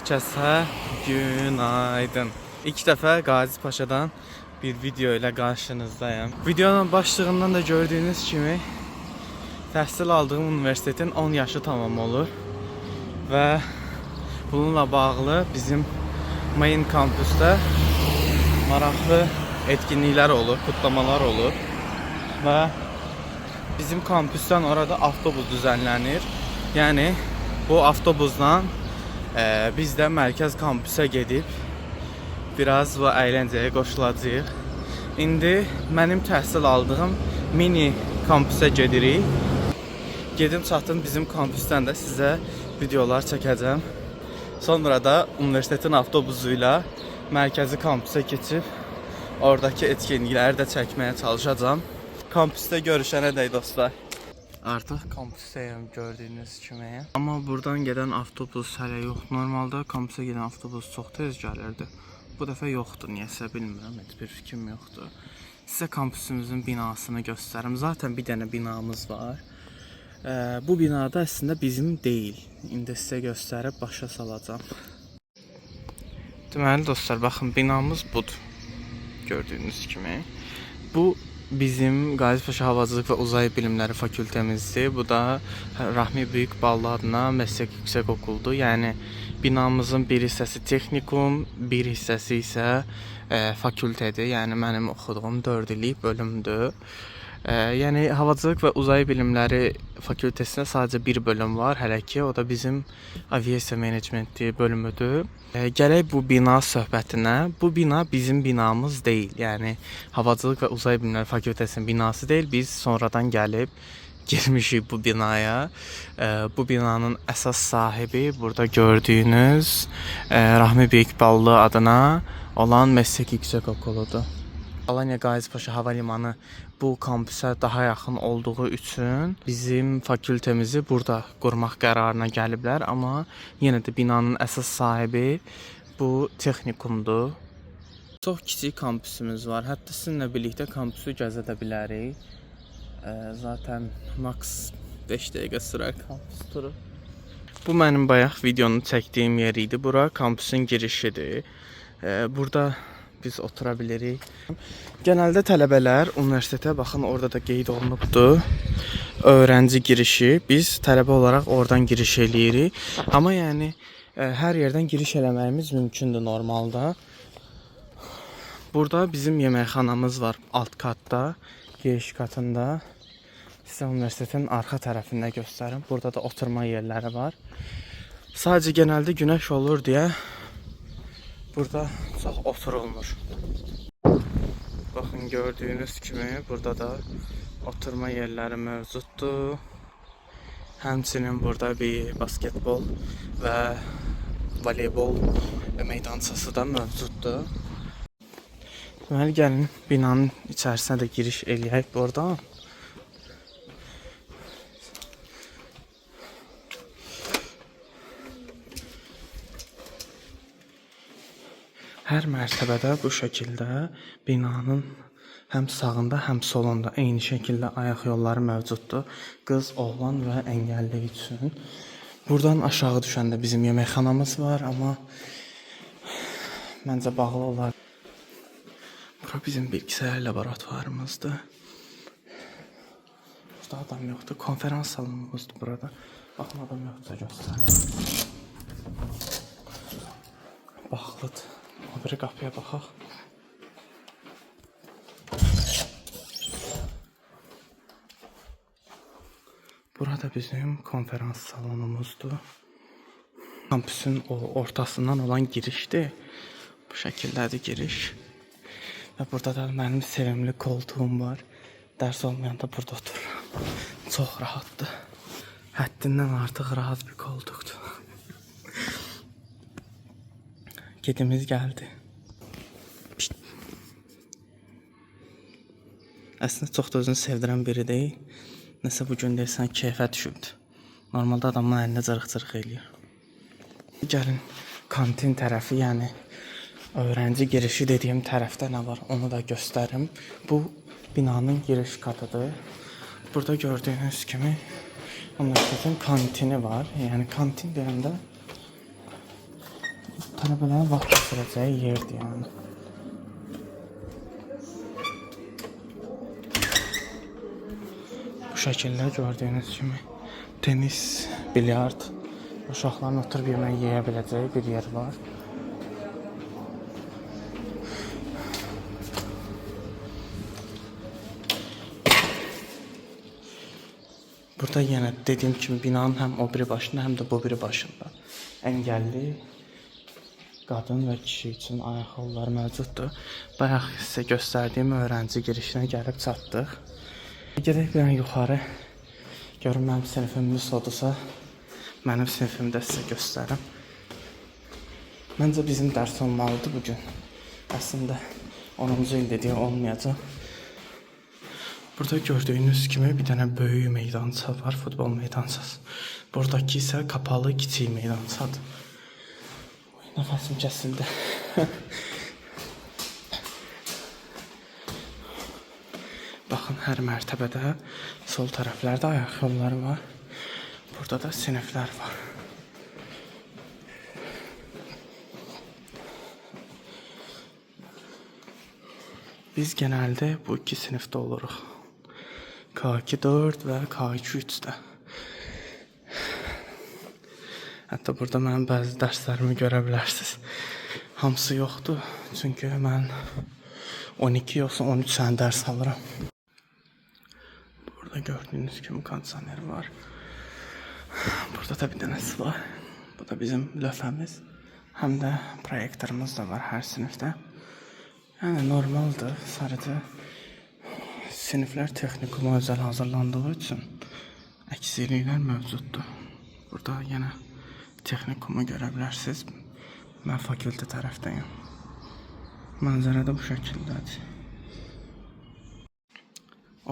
Herkese günaydın. İlk defa Gazi Paşa'dan bir video ile karşınızdayım. Videonun başlığından da gördüğünüz gibi təhsil aldığım üniversitetin 10 yaşı tamam olur. Ve bununla bağlı bizim main kampüste maraqlı etkinlikler olur, kutlamalar olur. Ve bizim kampüsten orada avtobus düzenlenir. Yani bu avtobusdan biz de mərkəz kampüsə gedib biraz bu əyləncəyə qoşulacağıq. İndi mənim təhsil aldığım mini kampüsə gedirik. Gedim çatdım bizim kampüsdən də sizə videolar çəkəcəm. Sonra da universitetin avtobusuyla mərkəzi kampüsə keçib oradakı etkinlikləri də çəkməyə çalışacağım. Kampüsdə görüşənədək dostlar. Artıq kampüsdəyəm gördüyünüz kimi. Amma buradan gedən avtobus hələ yox. Normalda kampüsə gedən avtobus çox tez gəlirdi. Bu dəfə yoxdur, niyəsə bilmirəm, heç bir fikrim yoxdur. Sizə kampüsümüzün binasını göstərim. Zaten bir dənə binamız var. Bu binada əslində bizim deyil. İndi sizə göstərib başa salacağım. Deməli dostlar, baxın binamız budur. Gördüyünüz kimi. Bu bizim Gazi Paşa Havacılıq və Uzay Bilimləri fakültemizdir. Bu da Rahmi Böyükballı adına məslək yüksək okuldur. Yəni binamızın bir hissəsi texnikum, bir hissəsi isə fakültedir. Yəni mənim oxuduğum 4 illik bölümdür. Yəni Havacılıq və Uzay Bilimləri fakültesində sadəcə bir bölüm var hələ ki, o da bizim aviasiya menecmenti bölümüdür. Gələk bu bina söhbətinə. Bu bina bizim binamız deyil. Yəni Havacılıq və Uzay Bilimləri fakültesinin binası deyil. Biz sonradan gəlib girmişik bu binaya. Bu binanın əsas sahibi burada gördüyünüz Rahmi Böyükballı adına olan məslək yüksək okuludur. Alanya Gazi Paşa Hava Limanı bu kampüsə daha yaxın olduğu üçün bizim fakültemizi burada qurmaq qərarına gəliblər. Amma yenə də binanın əsas sahibi bu texnikumdur. Çox kiçik kampüsümüz var. Hətta sizinlə birlikdə kampüsü gəzə də bilərik. Zaten max 5 dəqiqə sürər kampüs turu. Bu mənim bayaq videonu çəkdiyim yer idi. Bura kampüsün girişidir. Burada biz otura bilirik. Genelde tələbələr universitetə baxın orada da qeyd olunubdur. Öğrenci girişi. Biz tələbə olaraq oradan giriş eləyirik. Amma yəni hər yerdən giriş eləməyimiz mümkündür normalda. Burada bizim yeməkxanamız var alt katda, giriş katında. Sizə universitetin arxa tərəfində göstərim. Burada da oturma yerləri var. Sadəcə genelde güneş olur deyə burada çox oturulmur. Baxın gördüyünüz kimi burada da oturma yerləri mövcuddur. Həmçinin burada bir basketbol və voleybol meydançası da mövcuddur. Deməli gəlin binanın içərisinə də giriş eləyək buradan. Hər mərtəbədə bu şəkildə binanın həm sağında, həm solunda eyni şəkildə ayaq yolları mövcuddur. Qız, oğlan və əngəlli üçün. Buradan aşağı düşəndə bizim yeməkxanamız var, amma məncə bağlı olar. Bura bizim bilgisayar laboratuvarımızdır. Burada adam yoxdur. Konferans salonumuzdur burada. Baxın adam yoxdur, göstərir. Bağlıdır. O biri qapıya baxaq. Burada bizim konferans salonumuzdur. Kampüsün o ortasından olan girişdir. Bu şəkildədir giriş. Və burada da mənim sevimli koltuğum var. Dərs olmayanda burada otururam. Çox rahatdır. Həddindən artıq rahat bir koltuqdur. Kedimiz geldi. Əslində çox da özünü sevdirən biri deyil. Nəsə bugün deyirsən keyfə düşübdür. Normalda adamın əlində cırıq-cırıq eləyir. Gəlin kantin tərəfi, yəni öğrenci girişi dediyim tərəfdə nə var onu da göstərim. Bu binanın giriş katıdır. Burada gördüyünüz kimi universitetin kantini var. Yəni kantin deyəndə tələbələrin vaxt keçirəcəyi yerdir yəni. Bu şəkildə gördüyünüz kimi tenis, bilyard, uşaqların oturub yemək yeyə biləcəyi bir yer var. Burada yenə dediyim kimi binanın həm o biri başında, həm də bu biri başında əngəlli qadın və kişi üçün ayaqqabılar mövcuddur. Bayaq sizə göstərdiyim öğrenci girişinə gəlib çatdıq. Gedək bir an yuxarı. Görün mənim sinifim müsodursa, mənim sinifimi də sizə göstərim. Məncə bizim dərs olmalıdır bugün. Əslində 10-cu il dediyi olmayacaq. Burada gördüyünüz kimi bir dənə böyük meydança var, futbol meydançası. Buradakı isə kapalı kiçik meydançadır. Nəfəsim kəsildi. Baxın, hər mərtəbədə sol tərəflərdə ayaqqabıları var. Burada da siniflər var. Biz genelde bu iki sinifdə oluruq. K2 4 və K2 3-də. Hətta burada mənim bəzi dərslərimi görə bilərsiniz. Hamısı yoxdur, çünki mən 12 yoxsa 13 sənə dərs alıram. Burada gördüyünüz kimi kondisioner var. Burada da bir dənəsi var. Bu da bizim lövhəmiz. Həm də proyektorumuz da var hər sinifdə. Yəni normaldır, sadəcə siniflər texnikuma özəl hazırlandığı üçün əksikliklər mövcuddur. Burada yenə texnikumu görə bilərsiniz. Mən fakültə tərəfdəyim. Mənzərə də bu şəkildədir.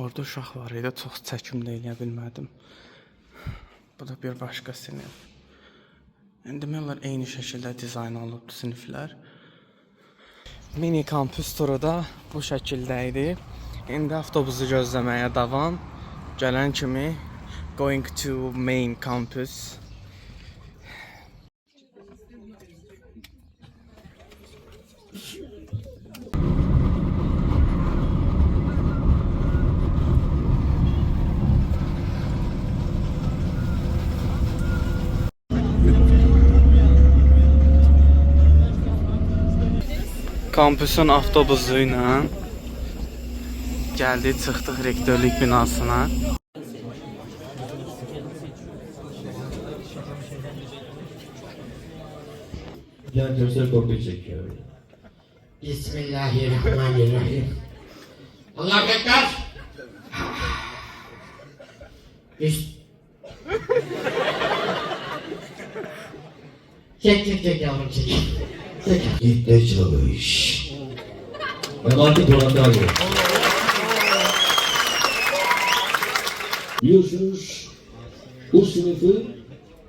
Orada uşaq var idi, çox çəkimdə eləyə bilmədim. Bu da bir başqa sinif. Demək olar eyni şəkildə dizayn olunubdu siniflər. Mini kampüs turu da bu şəkildə idi. İndi avtobusu gözləməyə davam. Gələn kimi going to main campus. Kampüsün avtobusuyla gəldik, çıxdıq rektörlük binasına. Can Köse kopya çekiyor. Bismillahirrahmanirrahim. Allahu Ekber. Çek yavrum çek. Çek. İlkte çalış. Memati Polat'ı alıyor. Biliyorsunuz bu sınıfı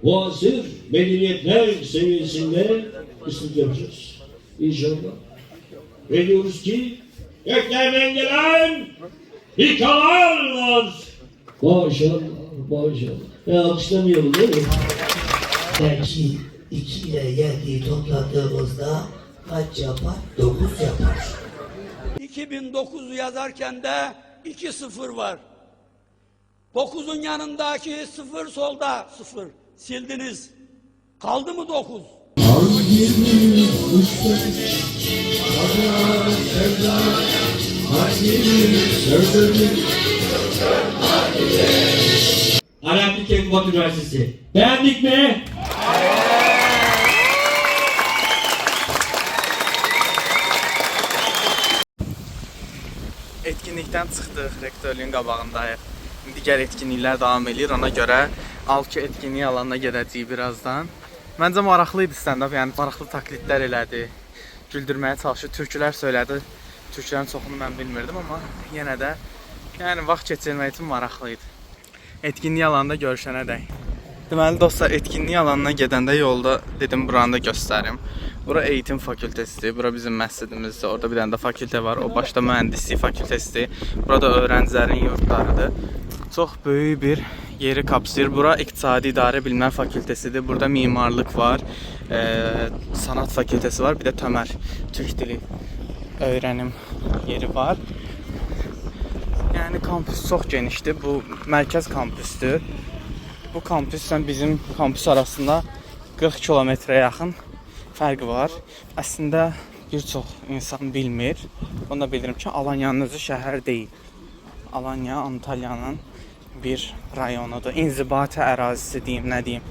muasır medeniyetler seviyesinde ıslık yapacağız. İnşallah. Ve diyoruz ki göklerden gelen hikalar var. Maşallah, maşallah. Ya alkışlamayalım değil mi? Belki 2 ile 7'yi topladığımızda kaç yapar? 9 yapar. 2009 yazarken de 2-0 var. 9'un yanındaki 0 solda 0. Sildiniz. Kaldı mı 9? Alaaddin Keykubat Üniversitesi. Beğendik mi? Etkinlikdən çıxdıq, rektörlüyün qabağındayıq. İndi digər etkinliklər davam edir, ona görə Alki etkinliyi alanına gedəcəyik birazdan. Məncə maraqlı idi stand-up, yəni maraqlı taklitlər elədi, güldürməyə çalışdı, türkülər söylədi. Türkülərin çoxunu mən bilmirdim, amma yenə də yəni vaxt keçirmək üçün maraqlı idi. Etkinlik alanında görüşənədək. Deməli dostlar, etkinlik alanına gedəndə yolda dedim buranı da göstərim. Bura eğitim fakültesidir, bura bizim məscidimizdir. Orada bir dənə də fakültə var, o başda mühəndislik fakültesidir. Burada öğrencilərin yurtlarıdır. Çox böyük bir yeri kapsayır. Bura İqtisadi İdarə Bilimlər Fakültəsidir. Burada mimarlıq var, sanat fakültəsi var, bir də Tömər Türk dili öyrənim yeri var. Yəni kampüs çox genişdir. Bu mərkəz kampüsdür. Bu kampüslə bizim kampüs arasında 40 kilometrə yaxın fərq var. Əslində bir çox insan bilmir. Onu da bilirim ki, Alanyanın özü şəhər deyil. Alanya Antalyanın bir rayonudur. İnzibati ərazisi deyim, nə deyim.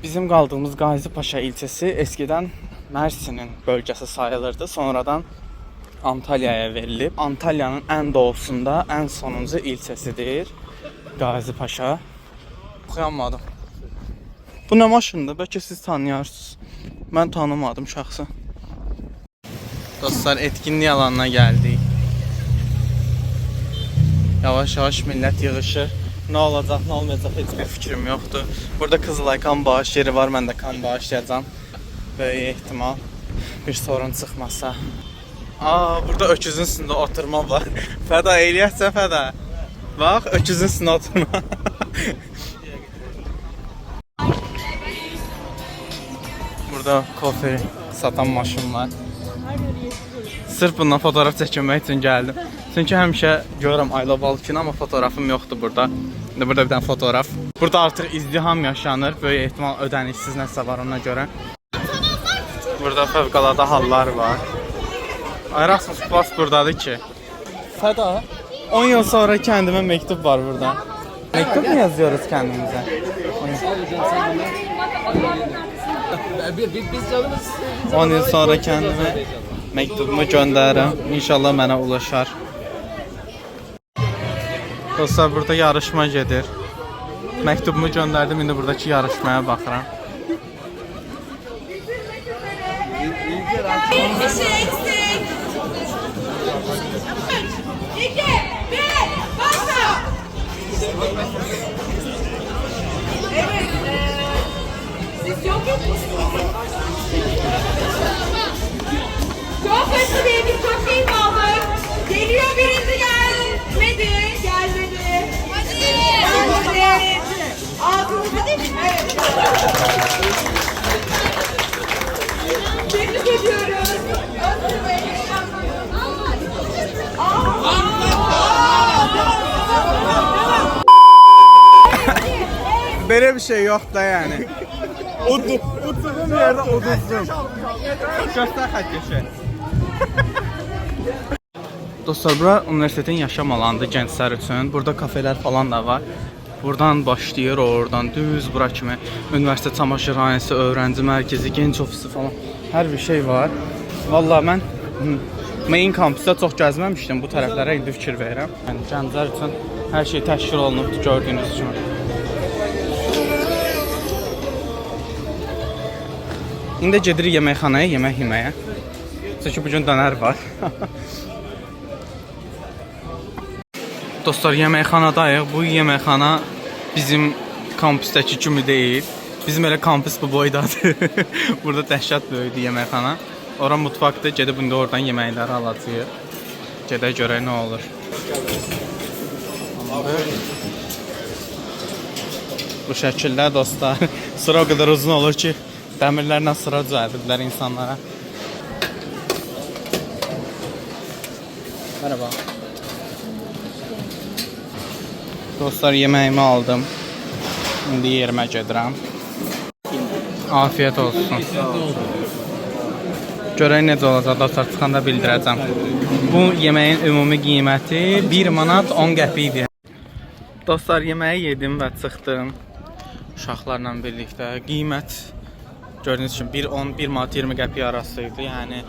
Bizim qaldığımız Qazi Paşa ilçəsi eskidən Mərsinin bölgəsi sayılırdı. Sonradan Antalyaya verilib. Antalyanın ən doğusunda ən sonuncu ilçəsidir Qazi Paşa. Oxuyanmadım. Bu nə maşındır? Bəlkə siz tanıyarsınız. Mən tanımadım şəxsən. Dostlar, etkinlik alanına gəldik. Yavaş-yavaş millət yığışır. Nə olacaq, nə olmayacaq heç bir fikrim yoxdur. Burada Qızılay kan bağış yeri var. Mən də kan bağışlayacağam. Böyük ehtimal bir sorun çıxmasa. Burada öküzün üstündə oturma var. Fəda eləyəcək Fəda. Bax, öküzün üstündə oturma. Burada kofe satan maşın var. Sırf bundan fotoğraf çəkilmək üçün gəldim. Çünki həmişə görürəm I Love Balkan, amma fotoğrafım yoxdur burada. Burada bir dənə fotoğraf. Burada artıq izdiham yaşanır. Böyük ehtimal ödənişsiz nəsə var ona görə. Burada fövqəladə hallar var. Erasmus Plus buradadır ki. Fəda, 10 yıl sonra kəndimə məktub var burada. Məktub mu yazıyoruz kəndimizə? 10 yıl sonra kəndimə məktubumu göndərirəm. İnşallah mənə ulaşar. Dostlar, burada yarışma gedir. Məktubumu göndərdim, indi buradakı yarışmaya baxıram. Siz yok musunuz? Çok hızlı değildik, çok keyif aldık. Geliyor birinci gelmedi, gelmedi. Hadi. Ağzınızı değil mi? Evet. Tebrik ediyoruz. Özgür Bey. Böyle bir şey yok da yani. Utduğum yerde uduzdum. Göster kaç yaşa. Dostlar, bura universitetin yaşam alanıdır gənclər üçün. Burada kafelər falan da var. Buradan başlayır, oradan düz bura kimi universitet çamaşırhanəsi, öğrenci mərkəzi, genç ofisi falan hər bir şey var. Vallahi mən main kampüsdə çox gəzməmişdim. Bu tərəflərə indi fikir verirəm. Yəni gənclər üçün hər şey təşkil olunubdur gördüyünüz kimi. İndi gedirik yeməkxanaya, yemək yeməyə. Çünki bugün dönər var. Dostlar, yeməkxanadayıq. Bu yeməkxana bizim kampüsdəki kimi deyil. Bizim elə kampüs bu boydadır. Burada dəhşət böyükdür yeməkxana. Ora mutfaqdır. Gedib indi oradan yeməkləri alacağıq. Gedək görək nə olur. Bu şəkildə dostlar. Sıra o qədər uzun olur ki, dəmirlərlə sıra düzəldiblər insanlara. Merhaba. Dostlar, yeməyimi aldım. İndi yerimə gedirəm. Afiyet olsun. Görək necə olacaq, dostlar, çıxanda bildirəcəm. Bu yeməyin ümumi qiyməti 1 manat 10 qəpikdir. Dostlar, yeməyi yedim və çıxdım. Uşaqlarla birlikdə. Qiymət gördüyünüz kimi 1 manat 20 qəpik arasıydı. Yəni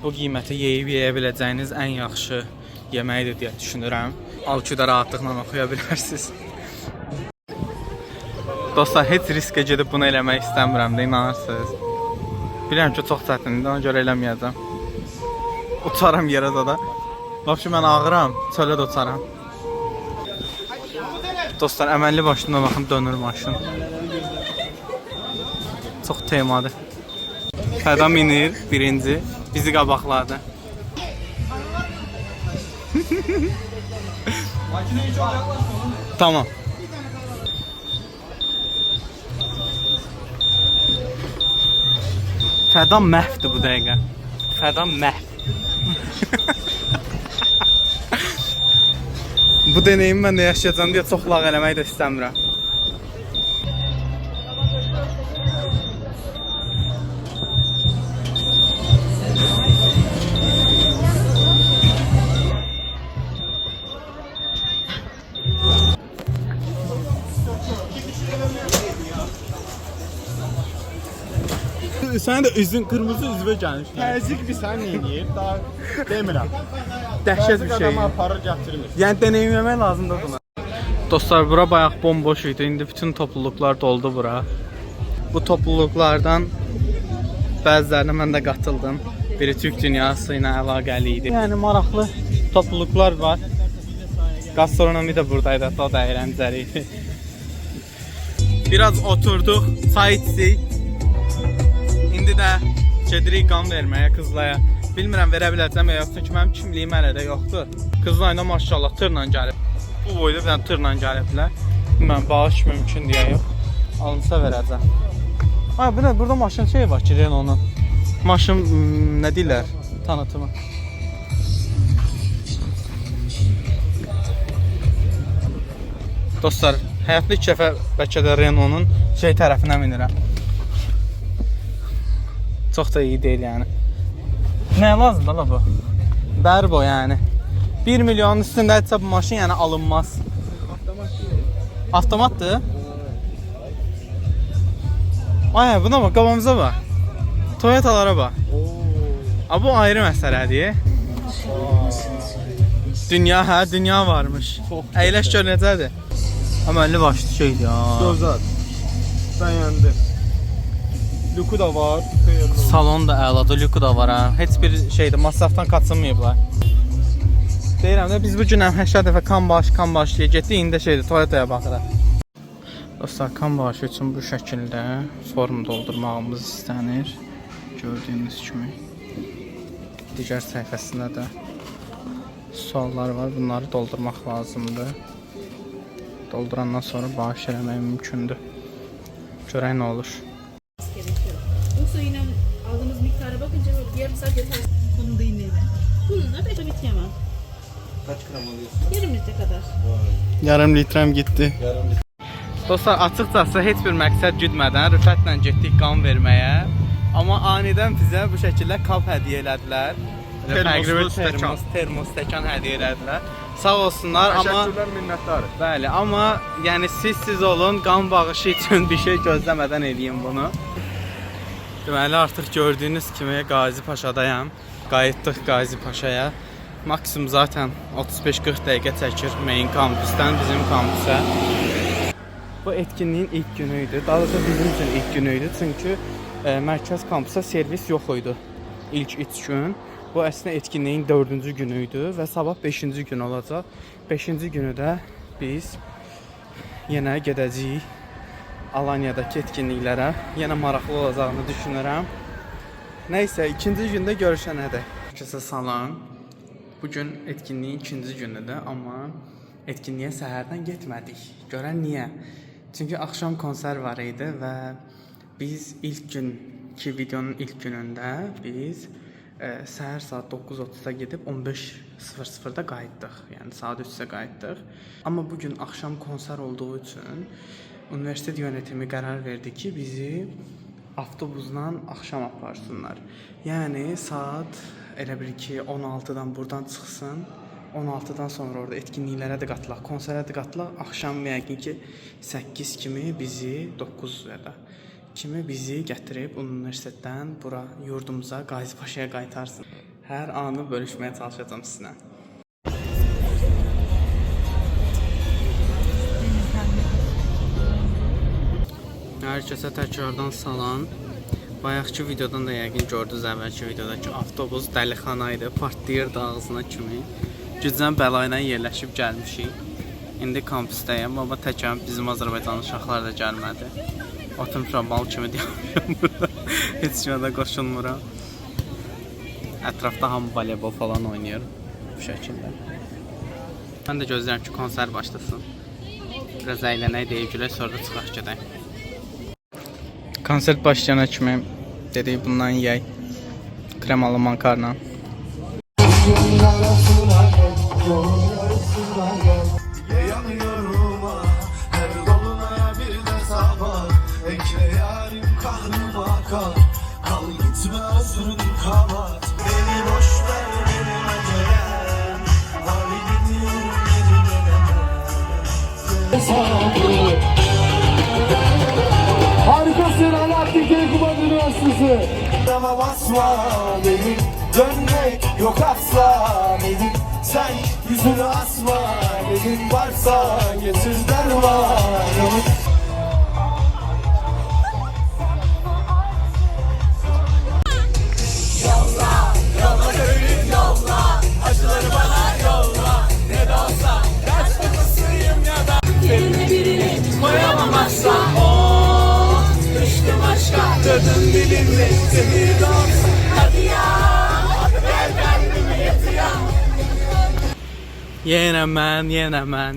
bu qiyməti yeyib yeyə biləcəyiniz ən yaxşı yeməkdir deyə düşünürəm. Alçıda rahatlıqla oxuya bilərsiniz. Dostlar, heç riskə gedib bunu eləmək istəmirəm də, inanırsınız. Bilirəm ki, çox çətindir, ona görə eləməyəcəm. Uçaram yerə da. Vəbşi mən ağıram, çölə də uçaram. Dostlar, əməlli başında baxın, dönür maşın. Çox temadır. Fəda minir, birinci. Bizi qabaqladı. Tamam. Fəda məhvdir bu dəqiqə. Fəda məhv. Bu deneyimi mən də yaşayacağam deyə çox lağ eləmək də istəmirəm. Sən də üzün qırmızı üzvə gəlmiş. Təzik bir sən neyir? Daha demirəm. Dəhşət bir şey. Adamı aparır gətirmir. Yəni deneyimləmək lazımdır buna. Dostlar, bura bayaq bomboş idi. İndi bütün topluluqlar doldu bura. Bu topluluqlardan bəzilərinə mən də qatıldım. Biri Türk dünyası ilə əlaqəli idi. Yəni maraqlı topluluqlar var. Gastronomi də buradaydı, o da əyləncəli idi. Biraz oturduq, çay içdik. İndi də gedirik qan verməyə qızlaya. Bilmirəm verə biləcəm ya yoxsa ki, mənim kimliyim hələ də yoxdur. Qızlayla maşallah tırla gəlib. Bu boyda bir dənə tırla gəliblər. Mən bağış mümkün deyə yox. Alınsa verəcəm. Ay, bu nə? Burada maşın şey var ki, Renault'un. Maşın, nə deyirlər? Tanıtımı. Dostlar, həyatda 2 dəfə bəlkə də Renault'un şey tərəfinə minirəm. Çox da iyi deyil yəni. Nəyə lazımdır la bu? Bərb o yəni. 1 milyonun üstündədirsə bu maşın yəni alınmaz. Avtomatdır? Ay, buna bak, qabağımıza bak. Toyota'lara bak. Bu ayrı məsələdir. Dünya, hə, dünya varmış. Əyləş gör necədir? Əməlli başlı şeydir ya. Gözəl. Bəyəndim. Lüku da var. Salon da əladır, lüku da var ha. Heç bir şeydə masrafdan qaçınmayıblar. Deyirəm də biz bu gün 80 dəfə kan bağışlıya getdik, indi şeydir, Toyota'ya baxırıq. Dostlar, kan bağışı üçün bu şəkildə form doldurmağımız istənir. Gördüyünüz kimi. Digər səhifəsində də suallar var, bunları doldurmaq lazımdır. Doldurandan sonra bağış eləmək mümkündür. Görək nə olur. Yoksa yine aldığımız miktara bakınca böyle yarım saat yeter. Konu değil neydi? Bunun da pek bitemem. Kaç gram alıyorsun? Yarım litre kadar. Yarım litrəm getdi. Dostlar, açıqcası heç bir məqsəd güdmədən Rüfətlə getdik qan verməyə. Amma anidən bizə bu şəkildə kap hədiyyə elədilər. Termos, stəkan hədiyyə elədilər. Sağ olsunlar, amma Təşəkkürlər, minnətdarıq. bəli, amma yəni siz olun, qan bağışı üçün bir şey gözləmədən eləyin bunu. Deməli, artıq gördüyünüz kimi Qazi Paşadayam. Qayıtdıq Qazi Paşaya. Maksimum zaten 35-40 dəqiqə çəkir main kampüsdən bizim kampüsə. Bu etkinliyin ilk günü idi. Daha doğrusu bizim üçün ilk günü idi. Çünki mərkəz kampüsə servis yox idi ilk 3 gün. Bu əslində etkinliyin 4-cü günü idi və sabah 5-ci gün olacaq. 5-ci günü də biz yenə gedəcəyik Alanya'dakı etkinliklərə. Yenə maraqlı olacağını düşünürəm. Nəysə, ikinci gündə görüşənədək. Herkese salam. Bugün etkinliyin ikinci günüdür, amma etkinliyə səhərdən getmədik. Görən niyə? Çünki axşam konser var idi və biz ilk günkü videonun ilk günündə biz səhər saat 9:30-da gedib 15:00-da qayıtdıq. Yəni saat 3-də qayıtdıq. Amma bugün axşam konser olduğu üçün universitet yönetimi qərar verdi ki, bizi avtobusla axşam aparsınlar. Yəni saat elə bil ki 16-dan buradan çıxsın. 16-dan sonra orada etkinliklərə də qatılaq, konserə də qatılaq. Axşam yəqin ki 8 kimi bizi 9 ya da kimi bizi gətirib universitetdən bura yurdumuza Qazi Paşaya qaytarsın. Hər anı bölüşməyə çalışacağam sizinlə. Hər kəsə təkrardan salam. Bayaqki videodan da yəqin gördünüz, əvvəlki videoda ki avtobus dəlixana idi, partlayırdı ağzına kimi. Gücdən bəla ilə yerləşib gəlmişik. İndi kampüsdəyəm, amma təkəm bizim Azərbaycan uşaqlar da gəlmədi. Oturmuşam bal kimi deyirəm burada. Heç kimə də qoşulmuram. Ətrafda hamı voleybol falan oynayır bu şəkildə. Mən də gözləyirəm ki konser başlasın. Biraz əylənək, deyib gülək, sonra da çıxaq gedək. Konsert başlayana kimi Dedik bundan yeyək. Kremalı makarna. Yanıyorum her dolunaya bir de sabah. Ekle yarim kahrıma kal gitme özrün kabahat. Beni boş ver benim acelem. Hadi gidiyorum geri gelemem. Harikasın Alaaddin Keykubat Üniversitesi. Ama basma benim dönmek yok asla benim. Sen yüzünü asma benim varsa getir dermanımı.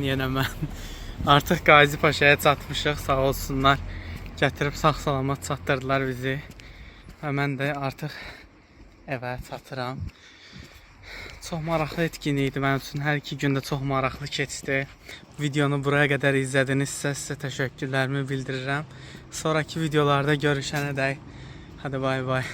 Yenə mən. Artıq Qazi Paşaya çatmışıq, sağ olsunlar. Gətirib sağ-salamat çatdırdılar bizi. Və mən də artıq evə çatıram. Çox maraqlı etkinlik idi mənim üçün. Hər iki gündə çox maraqlı keçdi. Videonu buraya qədər izlədinizsə sizə təşəkkürlərimi bildirirəm. Sonraki videolarda görüşənədək. Hadi bay bay.